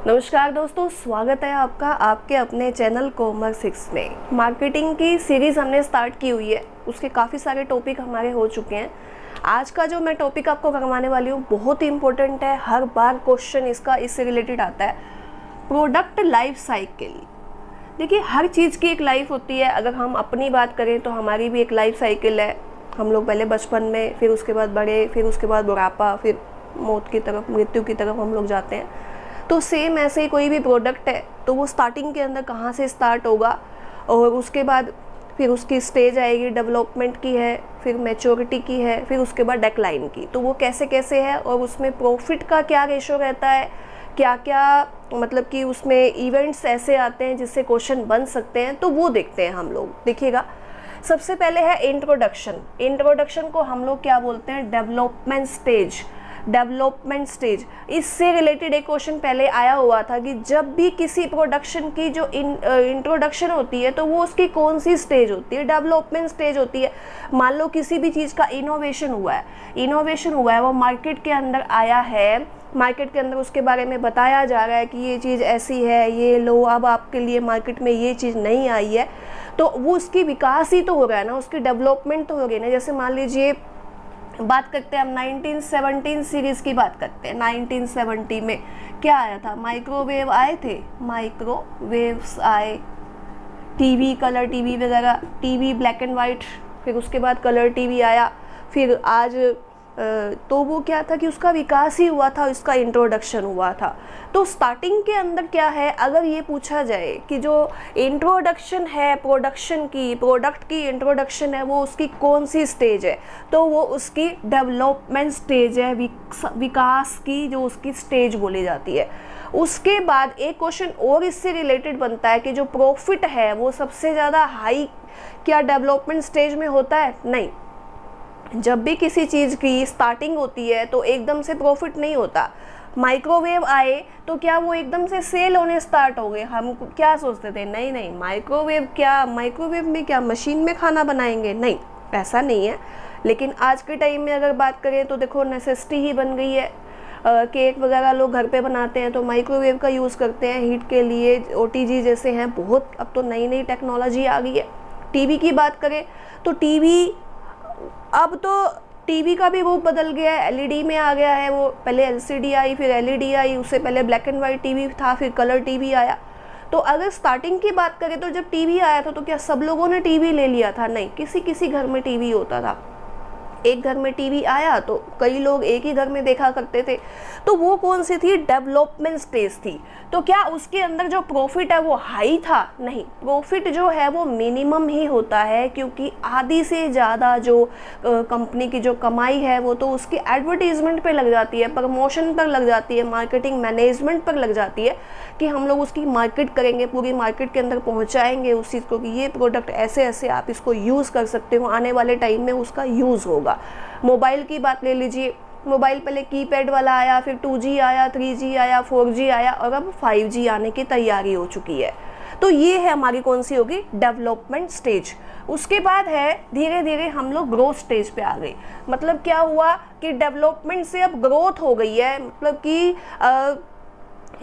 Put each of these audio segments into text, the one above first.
नमस्कार दोस्तों, स्वागत है आपका आपके अपने चैनल कोमर 6 में। मार्केटिंग की सीरीज़ हमने स्टार्ट की हुई है, उसके काफ़ी सारे टॉपिक हमारे हो चुके हैं। आज का जो मैं टॉपिक आपको करवाने वाली हूँ बहुत ही इम्पोर्टेंट है, हर बार क्वेश्चन इसका इससे रिलेटेड आता है। Product life cycle. देखिए, हर चीज़ की एक लाइफ होती है। अगर हम अपनी बात करें तो हमारी भी एक लाइफ साइकिल है। हम लोग पहले बचपन में, फिर उसके बाद बड़े, फिर उसके बाद बुढ़ापा, फिर मौत की तरफ, मृत्यु की तरफ हम लोग जाते हैं। तो सेम ऐसे ही कोई भी प्रोडक्ट है तो वो स्टार्टिंग के अंदर कहाँ से स्टार्ट होगा और उसके बाद फिर उसकी स्टेज आएगी, डेवलपमेंट की है, फिर मैच्योरिटी की है, फिर उसके बाद डेक्लाइन की। तो वो कैसे कैसे है और उसमें प्रॉफिट का क्या रेशो रहता है, क्या क्या मतलब कि उसमें इवेंट्स ऐसे आते हैं जिससे क्वेश्चन बन सकते हैं, तो वो देखते हैं हम लोग। देखिएगा, सबसे पहले है इंट्रोडक्शन। इंट्रोडक्शन को हम लोग क्या बोलते हैं? Development stage. डेवलपमेंट स्टेज, इससे रिलेटेड एक क्वेश्चन पहले आया हुआ था कि जब भी किसी प्रोडक्शन की जो इंट्रोडक्शन होती है तो वो उसकी कौन सी स्टेज होती है? डेवलपमेंट स्टेज होती है। मान लो किसी भी चीज़ का इनोवेशन हुआ है, वो मार्केट के अंदर आया है, मार्केट के अंदर उसके बारे में बताया जा रहा है कि ये चीज़ ऐसी है, ये लो, अब आपके लिए मार्केट में ये चीज़ नहीं आई है, तो वो उसकी विकास ही तो हो रहा है ना, उसकी डेवलपमेंट तो हो रही है ना। जैसे मान लीजिए बात करते हैं हम 1917 सीरीज़ की बात करते हैं। 1970 में क्या आया था? माइक्रोवेव आए थे, माइक्रोवेव्स आए, टीवी, कलर टीवी वगैरह, टीवी ब्लैक एंड वाइट, फिर उसके बाद कलर टीवी आया, फिर आज तो वो क्या था कि उसका विकास ही हुआ था, इसका इंट्रोडक्शन हुआ था। तो स्टार्टिंग के अंदर क्या है, अगर ये पूछा जाए कि जो इंट्रोडक्शन है प्रोडक्शन की, प्रोडक्ट की इंट्रोडक्शन है, वो उसकी कौन सी स्टेज है, तो वो उसकी डेवलपमेंट स्टेज है, विकास की जो उसकी स्टेज बोली जाती है। उसके बाद एक क्वेश्चन और इससे रिलेटेड बनता है कि जो प्रॉफिट है वो सबसे ज़्यादा हाई क्या डेवलपमेंट स्टेज में होता है? नहीं। जब भी किसी चीज़ की स्टार्टिंग होती है तो एकदम से प्रॉफिट नहीं होता। माइक्रोवेव आए तो क्या वो एकदम से सेल होने स्टार्ट हो गए? हम क्या सोचते थे, नहीं, माइक्रोवेव में क्या मशीन में खाना बनाएंगे? नहीं, ऐसा नहीं है। लेकिन आज के टाइम में अगर बात करें तो देखो, नेसेसिटी ही बन गई है। केक वगैरह लोग घर पे बनाते हैं तो माइक्रोवेव का यूज़ करते हैं हीट के लिए। ओटीजी जैसे हैं, बहुत अब तो नई नई टेक्नोलॉजी आ गई है। टीवी की बात करें तो अब तो टीवी का भी रूप बदल गया है, एलईडी में आ गया है। वो पहले एलसीडी आई, फिर एलईडी आई, उससे पहले ब्लैक एंड वाइट टीवी था, फिर कलर टीवी आया। तो अगर स्टार्टिंग की बात करें तो जब टीवी आया था तो क्या सब लोगों ने टीवी ले लिया था? नहीं, किसी किसी घर में टीवी होता था। एक घर में टीवी आया तो कई लोग एक ही घर में देखा करते थे। तो वो कौन सी थी? डेवलपमेंट स्टेज थी। तो क्या उसके अंदर जो प्रॉफिट है वो हाई था? नहीं, प्रॉफिट जो है वो मिनिमम ही होता है, क्योंकि आधी से ज़्यादा जो कंपनी की जो कमाई है वो तो उसकी एडवर्टीजमेंट पे लग जाती है, प्रमोशन पर लग जाती है, मार्केटिंग मैनेजमेंट पर लग जाती है कि हम लोग उसकी मार्केट करेंगे, पूरी मार्केट के अंदर पहुँचाएंगे उस चीज़ को कि ये प्रोडक्ट ऐसे ऐसे आप इसको यूज़ कर सकते हो, आने वाले टाइम में उसका यूज़ होगा। मोबाइल की बात ले लीजिए, मोबाइल पहले कीपैड वाला आया, फिर 2G आया, 3G आया, 4G आया और अब 5G आने की तैयारी हो चुकी है। तो ये है हमारी कौन सी होगी? Development stage. उसके बाद है धीरे धीरे हम लोग ग्रोथ स्टेज पे आ गए। मतलब क्या हुआ कि डेवलपमेंट से अब ग्रोथ हो गई है, मतलब कि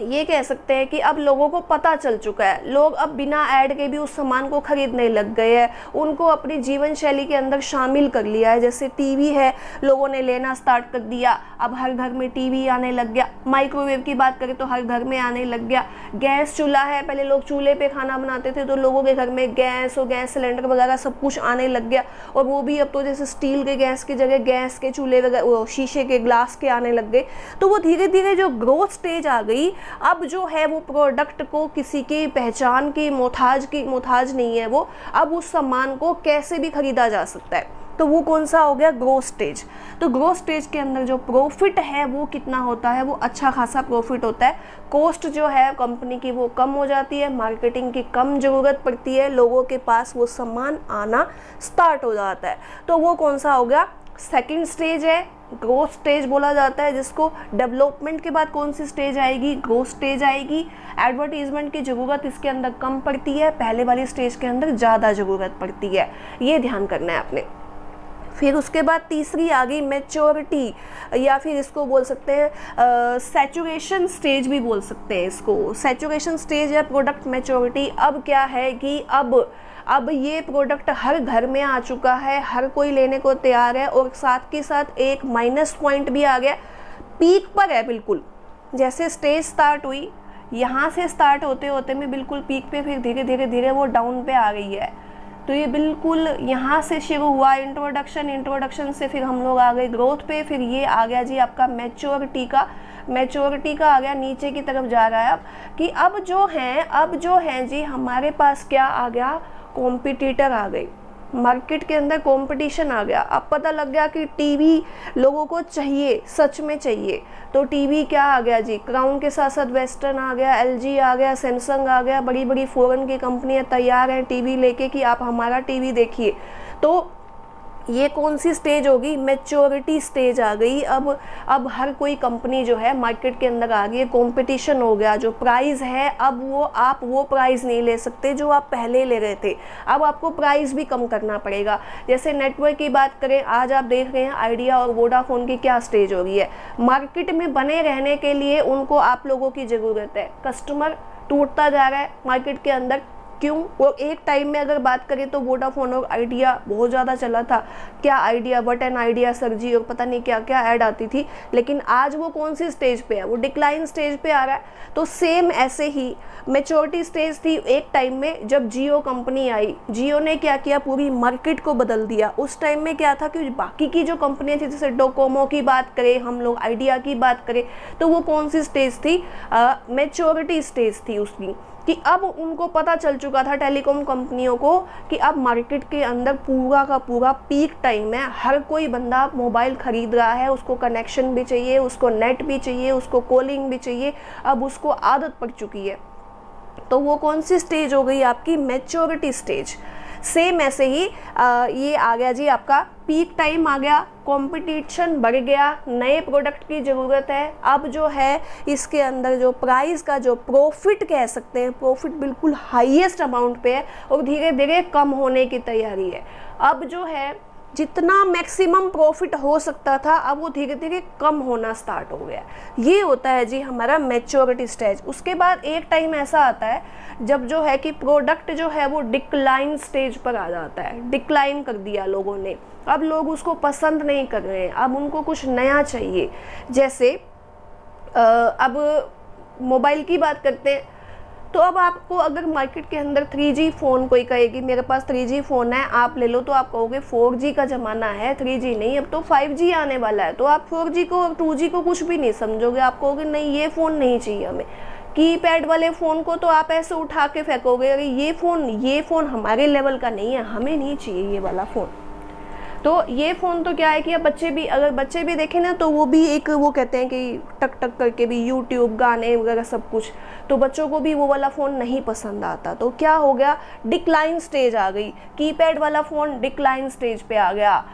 ये कह सकते हैं कि अब लोगों को पता चल चुका है, लोग अब बिना ऐड के भी उस सामान को खरीदने लग गए हैं, उनको अपनी जीवन शैली के अंदर शामिल कर लिया है। जैसे टीवी है, लोगों ने लेना स्टार्ट कर दिया, अब हर घर में टीवी आने लग गया। माइक्रोवेव की बात करें तो हर घर में आने लग गया। गैस चूल्हा है, पहले लोग चूल्हे पे खाना बनाते थे तो लोगों के घर में गैस और गैस सिलेंडर वगैरह सब कुछ आने लग गया। और वो भी अब तो जैसे स्टील के गैस की जगह गैस के चूल्हे वगैरह, शीशे के, ग्लास के आने लग गए। तो वो धीरे धीरे जो ग्रोथ स्टेज आ गई, अब जो है वो प्रोडक्ट को किसी की पहचान की मोहताज नहीं है वो, अब उस सामान को कैसे भी खरीदा जा सकता है। तो वो कौन सा हो गया? Growth stage. तो ग्रोथ स्टेज के अंदर जो प्रॉफिट है वो कितना होता है? वो अच्छा खासा प्रॉफिट होता है। कॉस्ट जो है कंपनी की वो कम हो जाती है, मार्केटिंग की कम ज़रूरत पड़ती है, लोगों के पास वो सामान आना स्टार्ट हो जाता है। तो वो कौन सा हो गया? सेकंड स्टेज है, ग्रोथ स्टेज बोला जाता है जिसको। डेवलपमेंट के बाद कौन सी स्टेज आएगी? ग्रोथ स्टेज आएगी। एडवर्टीजमेंट की ज़रूरत इसके अंदर कम पड़ती है, पहले वाली स्टेज के अंदर ज़्यादा ज़रूरत पड़ती है, ये ध्यान करना है आपने। फिर उसके बाद तीसरी आ गई मैच्योरिटी, या फिर इसको बोल सकते हैं सैचुरेशन स्टेज भी बोल सकते हैं इसको, सैचुरेशन स्टेज या प्रोडक्ट मैच्योरिटी। अब क्या है कि अब ये प्रोडक्ट हर घर में आ चुका है, हर कोई लेने को तैयार है, और साथ के साथ एक माइनस पॉइंट भी आ गया, पीक पर है बिल्कुल। जैसे स्टेज स्टार्ट हुई, यहाँ से स्टार्ट होते होते में बिल्कुल पीक पे, फिर धीरे धीरे धीरे वो डाउन पे आ गई है। तो ये बिल्कुल यहाँ से शुरू हुआ इंट्रोडक्शन से फिर हम लोग आ गए ग्रोथ पे, फिर ये आ गया जी आपका मैच्योरिटी का आ गया, नीचे की तरफ जा रहा है अब कि अब जो है जी हमारे पास क्या आ गया, कॉम्पिटिटर आ गई, मार्केट के अंदर कंपटीशन आ गया। अब पता लग गया कि टीवी लोगों को चाहिए, सच में चाहिए, तो टीवी क्या आ गया जी, क्राउन के साथ साथ वेस्टर्न आ गया, एलजी आ गया, सैमसंग आ गया, बड़ी बड़ी फॉरेन की कंपनियां तैयार हैं टीवी लेके कि आप हमारा टीवी देखिए। तो ये कौन सी स्टेज होगी, मैच्योरिटी स्टेज आ गई। अब हर कोई कंपनी जो है मार्केट के अंदर आ गई है, कंपटीशन हो गया, जो प्राइस है अब आप वो प्राइस नहीं ले सकते जो आप पहले ले रहे थे, अब आपको प्राइस भी कम करना पड़ेगा। जैसे नेटवर्क की बात करें, आज आप देख रहे हैं आइडिया और वोडाफोन की क्या स्टेज हो रही है, मार्केट में बने रहने के लिए उनको आप लोगों की ज़रूरत है, कस्टमर टूटता जा रहा है मार्केट के अंदर। क्यों? वो एक टाइम में अगर बात करें तो वोडाफोन और आइडिया बहुत ज़्यादा चला था, क्या आइडिया, बट एन आइडिया सरजी और पता नहीं क्या क्या ऐड आती थी, लेकिन आज वो कौन सी स्टेज पे है, वो डिक्लाइन स्टेज पे आ रहा है। तो सेम ऐसे ही मैच्योरिटी स्टेज थी एक टाइम में जब जियो कंपनी आई, जियो ने क्या किया, पूरी मार्केट को बदल दिया। उस टाइम में क्या था कि बाकी की जो कंपनियाँ थी, जैसे डोकोमो की बात करें हम लोग, आइडिया की बात करें, तो वो कौन सी स्टेज थी, मैच्योरिटी स्टेज थी उसकी, कि अब उनको पता चल चुका था टेलीकॉम कंपनियों को कि अब मार्केट के अंदर पूरा का पूरा पीक टाइम है, हर कोई बंदा मोबाइल ख़रीद रहा है, उसको कनेक्शन भी चाहिए, उसको नेट भी चाहिए, उसको कॉलिंग भी चाहिए, अब उसको आदत पड़ चुकी है। तो वो कौन सी स्टेज हो गई आपकी, मैच्योरिटी स्टेज। सेम ऐसे ही ये आ गया जी आपका पीक टाइम आ गया, कंपटीशन बढ़ गया, नए प्रोडक्ट की ज़रूरत है। अब जो है इसके अंदर जो प्राइस का जो प्रॉफिट कह सकते हैं, प्रॉफिट बिल्कुल हाईएस्ट अमाउंट पे है और धीरे धीरे कम होने की तैयारी है। अब जो है जितना मैक्सिमम प्रॉफिट हो सकता था, अब वो धीरे धीरे कम होना स्टार्ट हो गया। ये होता है जी हमारा मैच्योरिटी स्टेज। उसके बाद एक टाइम ऐसा आता है जब जो है कि प्रोडक्ट जो है वो डिक्लाइन स्टेज पर आ जाता है, डिक्लाइन कर दिया लोगों ने, अब लोग उसको पसंद नहीं कर रहे हैं, अब उनको कुछ नया चाहिए। जैसे अब मोबाइल की बात करते हैं, तो अब आपको अगर मार्केट के अंदर 3G फ़ोन कोई कहेगी मेरे पास 3G फ़ोन है आप ले लो, तो आप कहोगे 4G का ज़माना है, 3G नहीं, अब तो 5G आने वाला है। तो आप 4G को और 2G को कुछ भी नहीं समझोगे, आप कहोगे नहीं ये फ़ोन नहीं चाहिए हमें। कीपैड वाले फ़ोन को तो आप ऐसे उठा के फेंकोगे, अरे ये फ़ोन हमारे लेवल का नहीं है, हमें नहीं चाहिए ये वाला फ़ोन। तो ये फ़ोन तो क्या है कि अब अगर बच्चे भी देखें ना, तो वो भी एक वो कहते हैं कि टक टक करके भी यूट्यूब गाने वगैरह सब कुछ, तो बच्चों को भी वो वाला फ़ोन नहीं पसंद आता। तो क्या हो गया, डिक्लाइन स्टेज आ गई, कीपैड वाला फ़ोन डिक्लाइन स्टेज पे आ गया।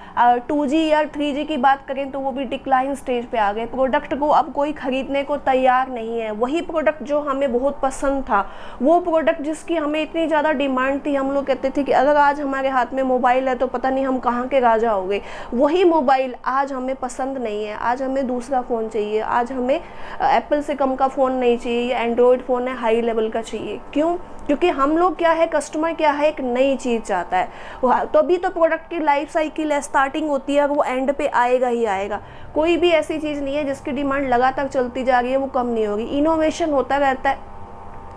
2G या 3G की बात करें तो वो भी डिक्लाइन स्टेज पे आ गए। प्रोडक्ट को अब कोई ख़रीदने को तैयार नहीं है। वही प्रोडक्ट जो हमें बहुत पसंद था, वो प्रोडक्ट जिसकी हमें इतनी ज़्यादा डिमांड थी, हम लोग कहते थे कि अगर आज हमारे हाथ में मोबाइल है तो पता नहीं हम कहाँ के राजा हो गए, वही मोबाइल आज हमें पसंद नहीं है, आज हमें दूसरा फ़ोन चाहिए, आज हमें एप्पल से कम का फ़ोन नहीं चाहिए, या एंड्रॉयड फ़ोन है हाई लेवल का चाहिए। क्यों? क्योंकि हम लोग क्या है, कस्टमर क्या है, एक नई चीज़ चाहता है। तो अभी तो प्रोडक्ट की लाइफ साइकिल है, स्टार्टिंग होती है और वो एंड पे आएगा ही आएगा। कोई भी ऐसी चीज़ नहीं है जिसकी डिमांड लगातार चलती जा रही है, वो कम नहीं होगी। इनोवेशन होता रहता है,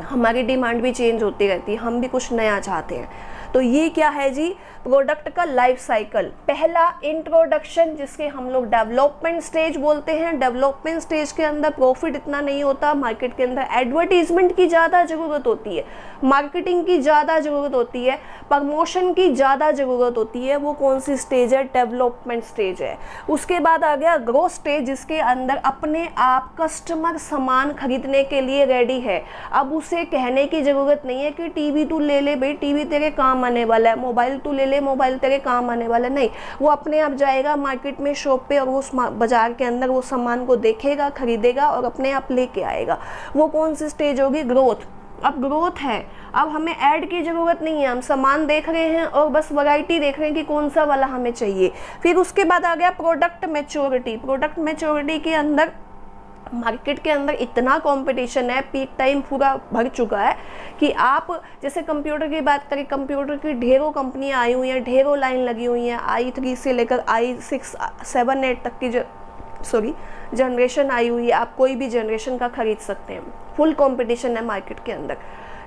हमारी डिमांड भी चेंज होती रहती है, हम भी कुछ नया चाहते हैं। तो ये क्या है जी, प्रोडक्ट का लाइफ साइकिल। पहला इंट्रोडक्शन, जिसके हम लोग डेवलपमेंट स्टेज बोलते हैं। डेवलपमेंट स्टेज के अंदर प्रॉफिट इतना नहीं होता, मार्केट के अंदर एडवर्टीजमेंट की ज़्यादा ज़रूरत होती है, मार्केटिंग की ज़्यादा ज़रूरत होती है, प्रमोशन की ज़्यादा ज़रूरत होती है। वो कौन सी स्टेज है, डेवलपमेंट स्टेज है। उसके बाद आ गया ग्रोथ स्टेज, जिसके अंदर अपने आप कस्टमर सामान खरीदने के लिए रेडी है। अब उसे कहने की ज़रूरत नहीं है कि टीवी तू ले ले भाई, टीवी तेरे काम आने वाला है, मोबाइल तू ले ले, मोबाइल तेरे काम आने वाला है। नहीं, वो अपने आप जाएगा मार्केट में, शॉप पे, और वो बाजार के अंदर वो सामान को देखेगा, खरीदेगा और अपने आप लेके आएगा। वो कौन सी स्टेज होगी, ग्रोथ। अब ग्रोथ है, अब हमें ऐड की ज़रूरत नहीं है, हम सामान देख रहे हैं और बस वैरायटी देख रहे हैं कि कौन सा वाला हमें चाहिए। फिर उसके बाद आ गया प्रोडक्ट मैच्योरिटी। प्रोडक्ट मैच्योरिटी के अंदर मार्केट के अंदर इतना कंपटीशन है, पीक टाइम पूरा भर चुका है कि आप जैसे कंप्यूटर की बात करें, कंप्यूटर की ढेरों कंपनियां आई हुई हैं, ढेरों लाइन लगी हुई हैं, i3 से लेकर i6 7 8 तक की जनरेशन आई हुई है। आप कोई भी जनरेशन का खरीद सकते हैं, फुल कंपटीशन है मार्केट के अंदर।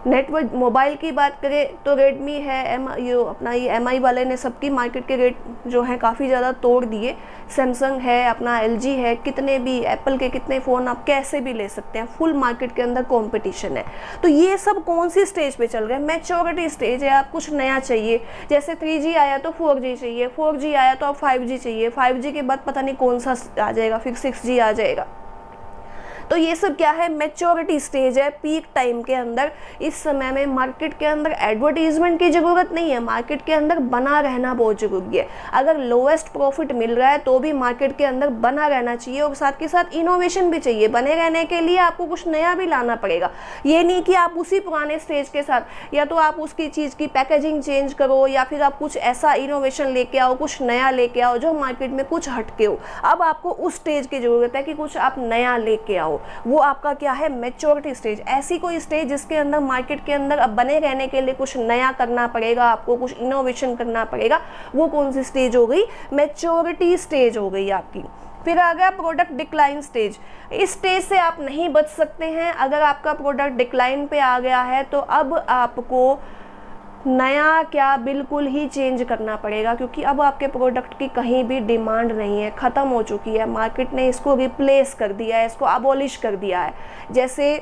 नेटवर्क मोबाइल की बात करें तो रेडमी है, ये MI वाले ने सबकी मार्केट के रेट जो है काफ़ी ज़्यादा तोड़ दिए। सैमसंग है, अपना LG है, कितने भी एप्पल के कितने फ़ोन आप कैसे भी ले सकते हैं, फुल मार्केट के अंदर कंपटीशन है। तो ये सब कौन सी स्टेज पे चल रहा है? मैच्योरिटी स्टेज है। आप कुछ नया चाहिए, जैसे 3G आया तो 4G चाहिए, 4G आया तो अब 5G चाहिए, 5G के बाद पता नहीं कौन सा आ जाएगा, फिर 6G आ जाएगा। तो ये सब क्या है? मैच्योरिटी स्टेज है पीक टाइम के अंदर। इस समय में मार्केट के अंदर एडवर्टीजमेंट की ज़रूरत नहीं है, मार्केट के अंदर बना रहना बहुत ज़रूरी है। अगर लोएस्ट प्रॉफिट मिल रहा है तो भी मार्केट के अंदर बना रहना चाहिए, और साथ के साथ इनोवेशन भी चाहिए। बने रहने के लिए आपको कुछ नया भी लाना पड़ेगा। ये नहीं कि आप उसी पुराने स्टेज के साथ, या तो आप उसकी चीज़ की पैकेजिंग चेंज करो, या फिर आप कुछ ऐसा इनोवेशन लेके आओ, कुछ नया लेके आओ जो मार्केट में कुछ हटके हो। अब आपको उस स्टेज की ज़रूरत है कि कुछ आप नया लेके आओ। वो आपका क्या है? Maturity stage. ऐसी कोई स्टेज जिसके अंदर मार्केट के अंदर अब बने रहने के लिए कुछ नया करना पड़ेगा, आपको कुछ इनोवेशन करना पड़ेगा। वो कौन सी स्टेज हो गई? मैच्योरिटी स्टेज हो गई आपकी। फिर आ गया प्रोडक्ट डिक्लाइन स्टेज। इस स्टेज से आप नहीं बच सकते हैं। अगर आपका प्रोडक्ट डिक्लाइन पे आ गया है तो अब आपको नया क्या बिल्कुल ही चेंज करना पड़ेगा, क्योंकि अब आपके प्रोडक्ट की कहीं भी डिमांड नहीं है, ख़त्म हो चुकी है। मार्केट ने इसको रिप्लेस कर दिया है, इसको अबॉलिश कर दिया है। जैसे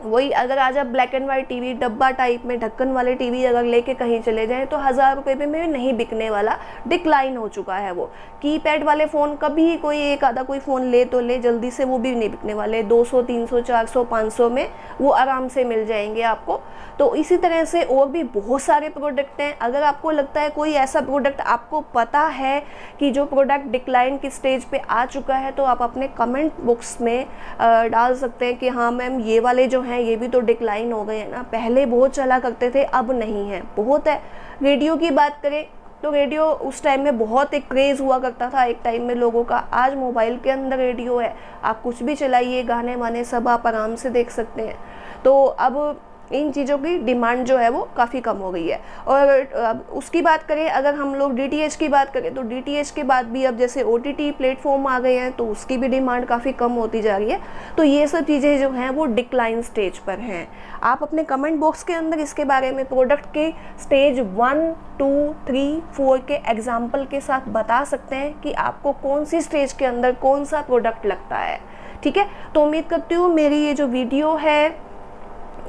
वही अगर आज आप ब्लैक एंड वाइट टीवी, डब्बा टाइप में ढक्कन वाले टीवी अगर लेके कहीं चले जाएं तो 1000 रुपये में भी नहीं बिकने वाला, डिक्लाइन हो चुका है वो। कीपैड वाले फ़ोन कभी कोई एक आधा कोई फ़ोन ले तो ले, जल्दी से वो भी नहीं बिकने वाले। 200 300 400 500 में वो आराम से मिल जाएंगे आपको। तो इसी तरह से और भी बहुत सारे प्रोडक्ट हैं। अगर आपको लगता है कोई ऐसा प्रोडक्ट आपको पता है कि जो प्रोडक्ट डिक्लाइन की स्टेज पे आ चुका है, तो आप अपने कमेंट बॉक्स में डाल सकते हैं कि हाँ मैम ये वाले जो हैं ये भी तो डिक्लाइन हो गए हैं ना, पहले बहुत चला करते थे अब नहीं है। बहुत है। रेडियो की बात करें तो रेडियो उस टाइम में बहुत एक क्रेज़ हुआ करता था एक टाइम में लोगों का। आज मोबाइल के अंदर रेडियो है, आप कुछ भी चलाइए, गाने वाने सब आप आराम से देख सकते हैं। तो अब इन चीज़ों की डिमांड जो है वो काफ़ी कम हो गई है। और उसकी बात करें, अगर हम लोग DTH की बात करें तो DTH के बाद भी अब जैसे OTT प्लेटफॉर्म आ गए हैं तो उसकी भी डिमांड काफ़ी कम होती जा रही है। तो ये सब चीज़ें जो हैं वो डिक्लाइन स्टेज पर हैं। आप अपने कमेंट बॉक्स के अंदर इसके बारे में प्रोडक्ट के स्टेज 1 2 3 4 के एग्जाम्पल के साथ बता सकते हैं कि आपको कौन सी स्टेज के अंदर कौन सा प्रोडक्ट लगता है। ठीक है, तो उम्मीद करती हूँ मेरी ये जो वीडियो है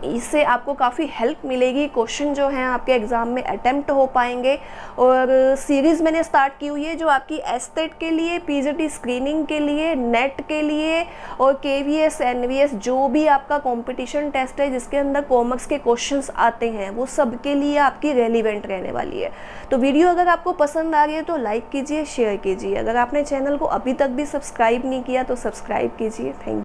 इससे आपको काफ़ी हेल्प मिलेगी। क्वेश्चन जो हैं आपके एग्ज़ाम में अटेम्प्ट हो पाएंगे। और सीरीज़ मैंने स्टार्ट की हुई है जो आपकी एस्टेट के लिए, PGT स्क्रीनिंग के लिए, नेट के लिए और KVS NVS जो भी आपका कंपटीशन टेस्ट है जिसके अंदर कॉमर्स के क्वेश्चंस आते हैं वो सब के लिए आपकी रेलिवेंट रहने वाली है। तो वीडियो अगर आपको पसंद आ रही है तो लाइक कीजिए, शेयर कीजिए। अगर आपने चैनल को अभी तक भी सब्सक्राइब नहीं किया तो सब्सक्राइब कीजिए। Thank you.